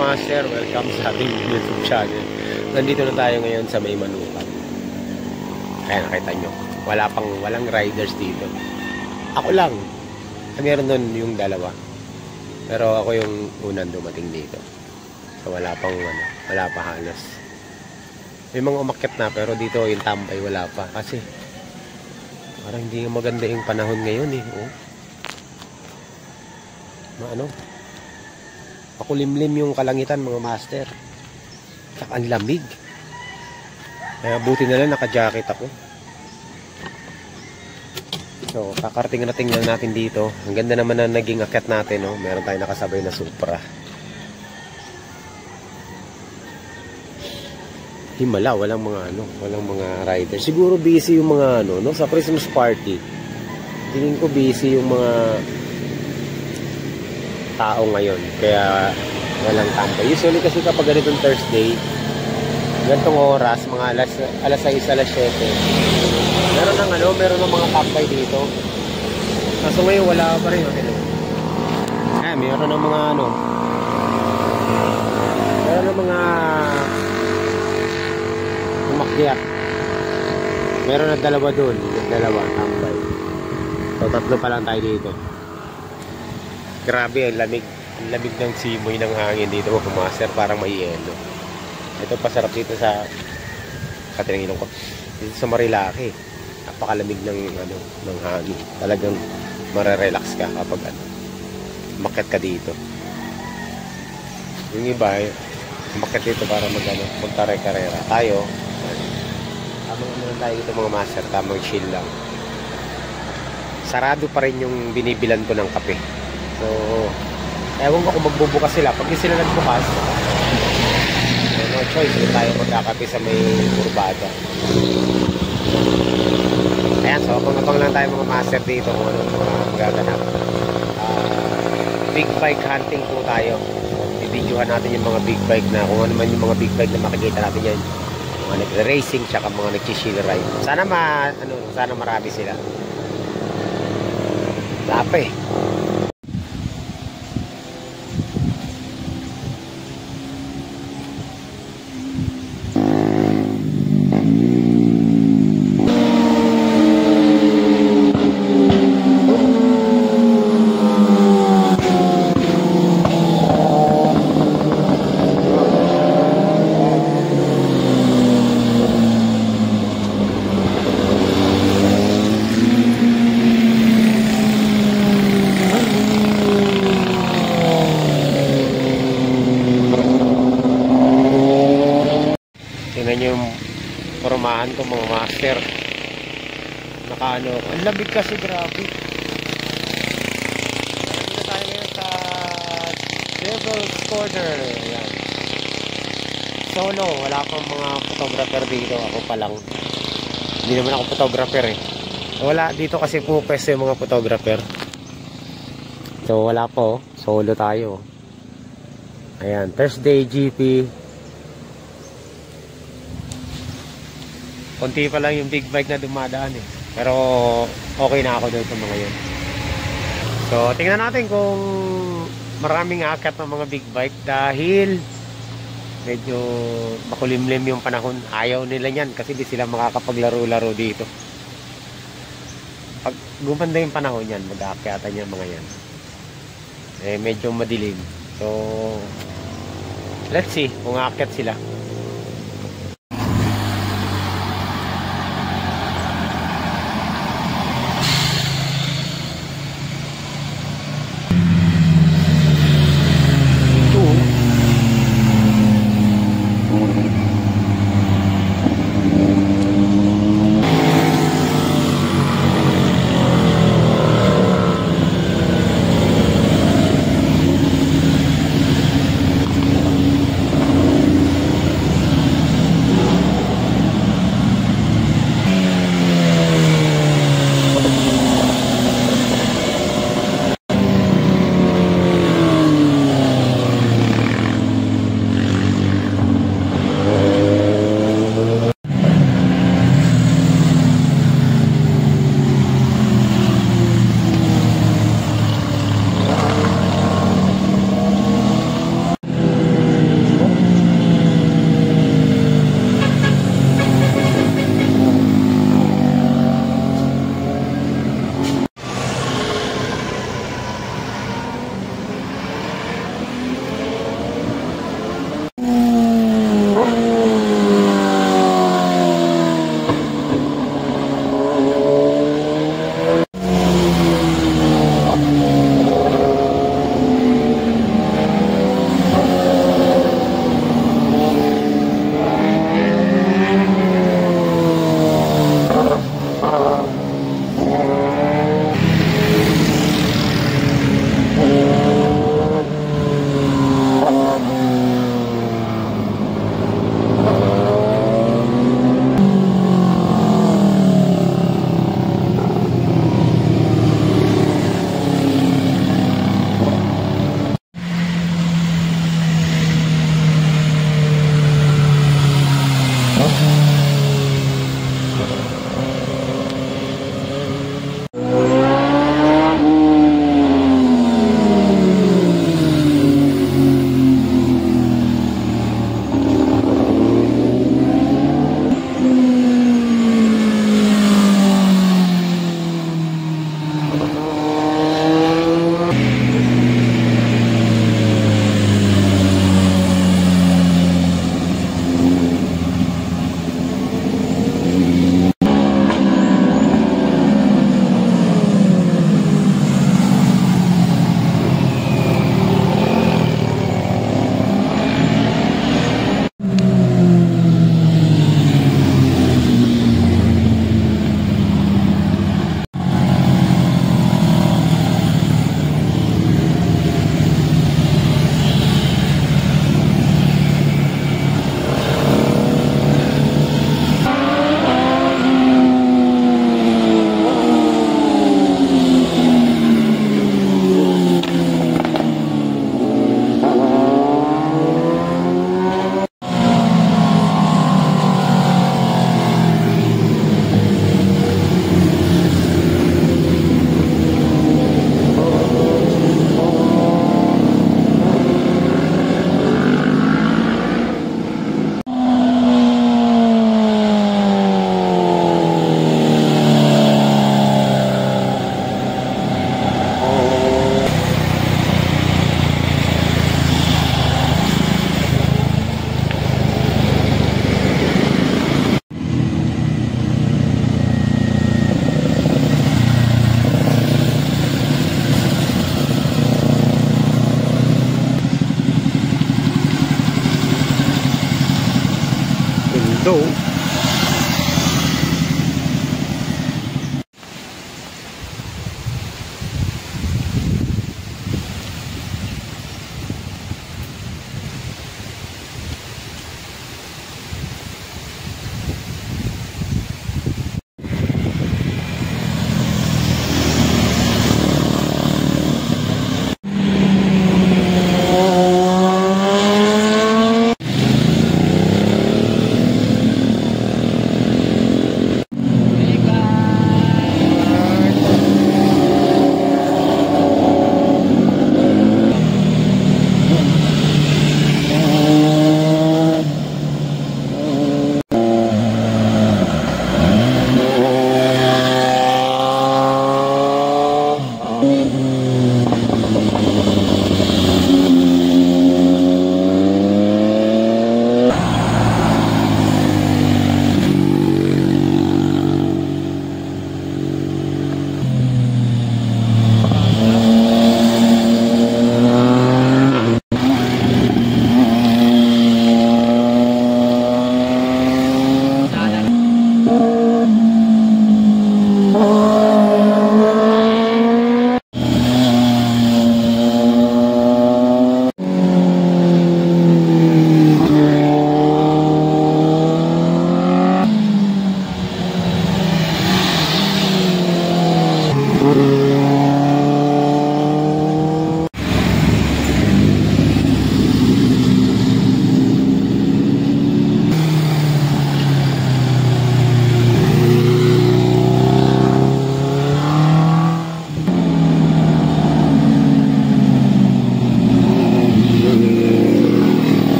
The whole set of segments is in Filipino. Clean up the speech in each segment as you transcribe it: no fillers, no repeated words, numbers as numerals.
master, welcome sa ating YouTube channel. Nandito na tayo ngayon sa May Manukan. Kaya nakita nyo, walang riders dito. Ako lang. Meron doon yung dalawa. Pero ako yung unang dumating dito. So wala pa halos. May mga umakyat na pero dito yung tambay wala pa. Kasi parang hindi maganda yung panahon ngayon eh. Oh. Makulimlim yung kalangitan mga master. Tsaka ang lamig. Kaya buti na lang naka-jacket ako. So kakarating lang natin dito. Ang ganda naman na naging akyat natin, no? Meron tayong nakasabay na Supra. Himala, walang mga riders. Siguro busy yung mga no, sa Christmas party. Tingin ko busy yung mga tao ngayon, kaya walang tambay. Usually kasi kapag ganitong Thursday, ganitong oras, mga alas 6, alas 7, meron ng mga tambay dito. Kaso ngayon wala pa rin. Meron ng mga meron ng mga umakyat. Meron na dalawa doon, tambay. So tatlo pa lang tayo dito. Grabe, ang lamig ng simoy ng hangin dito mga master, parang may yelo. Ito pasarap dito sa Katinangilong ko. Dito sa Marilaki. Napakalamig ng hangin. Talagang marerelax ka kapag umakyat ka dito. Yung iba umakyat dito para magtare-karera. Tayo, tamang tayo dito mga master, tamang chill lang. Sarado pa rin yung binibilan ko ng kape. So, ewan ko kung magbubukas sila. Pag di sila nagbukas, no choice. Tayo magkakape sa may kurbada. Ayan, so abang-abang lang tayo mga master dito kung anong mga magaganap. Big bike hunting po tayo. I-videohan natin yung mga big bike na kung ano man yung mga big bike na makikita natin yan. Mga nag-racing, tsaka mga nag-chill ride. Sana marami sila. Lape. Yung formahan ko mga master, ang lamig kasi, grabe. Dito tayo ngayon sa Devil's Corner. Ayan. Solo, wala pang mga photographer dito, ako pa lang. Hindi naman ako photographer eh. Wala dito kasi pupwesto yung mga photographer. So wala po, solo tayo. Ayan, Thursday GP. Konti pa lang yung big bike na dumadaan eh. Pero okay na ako doon sa mga yun. So tingnan natin kung maraming aakyat ng mga big bike dahil medyo makulimlim yung panahon. Ayaw nila yan kasi di sila makakapaglaro-laro dito. Pag gumanda yung panahon yan, mag-aakyatan yan mga yan. Medyo madilim. So let's see kung aakyat sila. Though,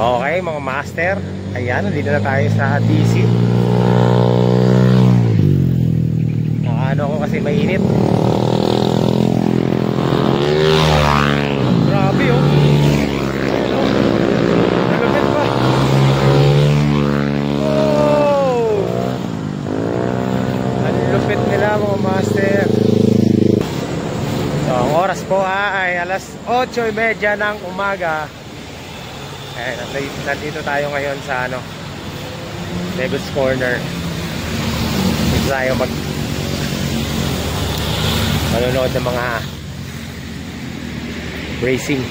okay mga master, ayan, nandito na tayo sa DC. Nakaano ako kasi mainit. Grabe oh. Nalupit pa. Oh, ang lupit nila mga master. So ang oras po ay alas 8:30 ng umaga. Eh, nandito tayo ngayon sa Negus Corner. Dito tayo manonood ng mga racing.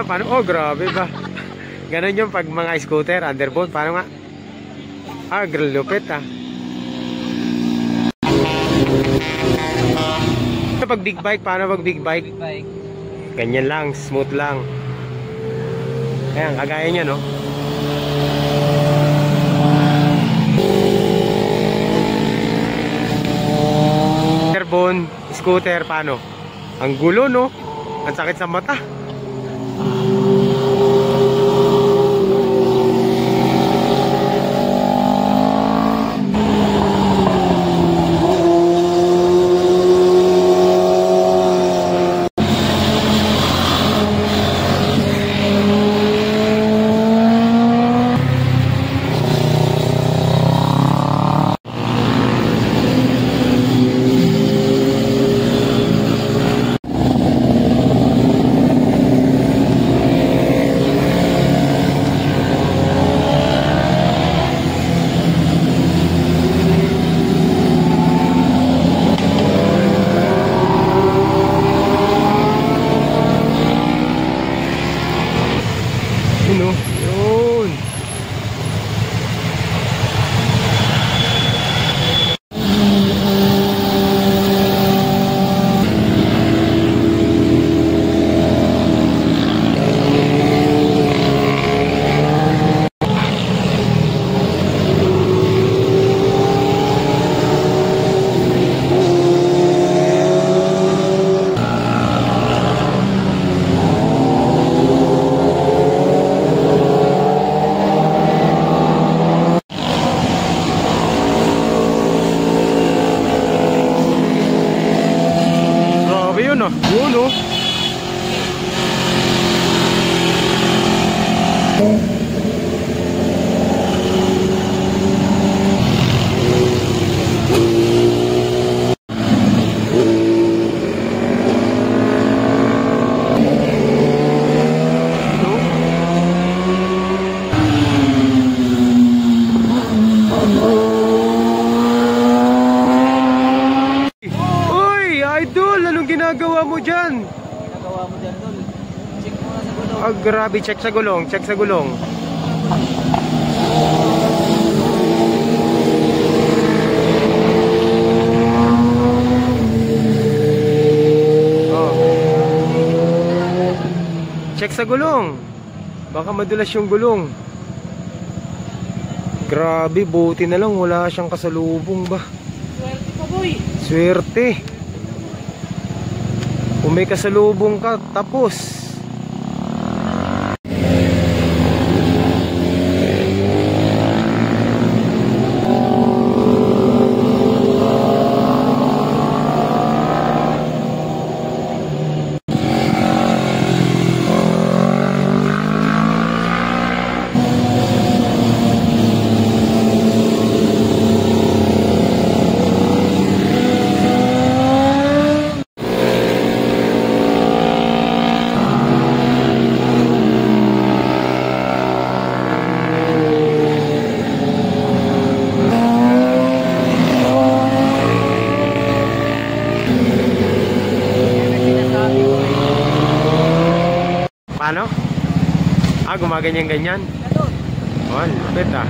Paano? Paano? Oh, grabe ba? Ganon yung pag mga scooter, underboard. Paano nga? Ah, lupit ah. Pag big bike, paano pag big bike? Big bike. Ganyan lang, smooth lang. Ayan, kagaya niya, no? Carbon, scooter, paano? Ang gulo, no? Ang sakit sa mata. Yun. Yun oh. Yun oh. Idol, anong ginagawa mo dyan? Ginagawa mo dyan, Dol. Check mo na sa gulong. Ah, grabe, check sa gulong, check sa gulong. Oh. Check sa gulong. Baka madulas yung gulong. Grabe, buti na lang wala siyang kasalubong ba. Swerte pa, boy. Swerte. Kung may kasalubong ka, tapos. Paano? Ah, gumaganyan-ganyan? Ganun. Oh, lupit ah.